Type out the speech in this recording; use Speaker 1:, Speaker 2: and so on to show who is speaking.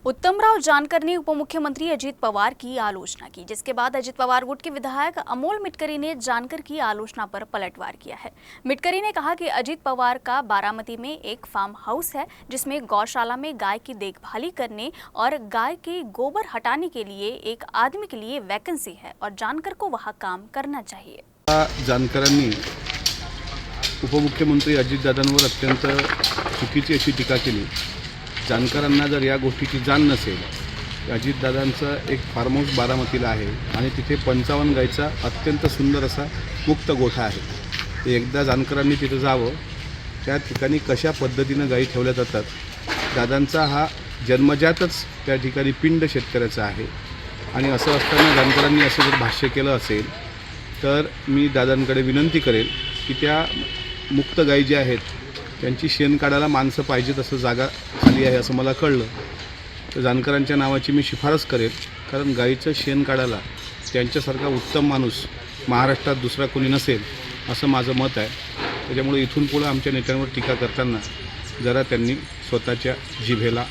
Speaker 1: उत्तमराव जानकर ने उपमुख्यमंत्री अजित पवार की आलोचना की, जिसके बाद अजित पवार गुट के विधायक अमोल मिटकरी ने जानकर की आलोचना पर पलटवार किया है। मिटकरी ने कहा कि अजित पवार का बारामती में एक फार्म हाउस है जिसमें गौशाला में गाय की देखभाली करने और गाय के गोबर हटाने के लिए एक आदमी के लिए वैकेंसी है और जानकर को वहां काम करना चाहिए।
Speaker 2: जानकरांनी उपमुख्यमंत्री अजितदादांवर अत्यंत चुकीची अशी टीका केली। जानकरांना जर या गोष्टीची जाण नसेल, अजितदादांचं एक फार्म हाऊस बारामतीला आहे आणि तिथे 55 गायीचा अत्यंत सुंदर असा मुक्त गोठा आहे। ते एकदा जानकरांनी तिथे जावं, त्या ठिकाणी कशा पद्धतीनं गायी ठेवल्या जातात। दादांचा हा जन्मजातच त्या ठिकाणी पिंड शेतकऱ्याचा आहे आणि असं असताना जानकरांनी असं जर भाष्य केलं असेल तर मी दादांकडे विनंती करेल की त्या मुक्त गायी ज्या आहेत त्यांची शेण काढायला माणसं पाहिजे तसं जागा खाली आहे असं मला कळलं, तर जानकरांच्या नावाची मी शिफारस करेल, कारण गायीचं शेण काढायला त्यांच्यासारखा उत्तम माणूस महाराष्ट्रात दुसरा कोणी नसेल असं माझं मत आहे। त्याच्यामुळे इथून पुढे आमच्या नेत्यांवर टीका करताना जरा त्यांनी स्वतःच्या जिभेला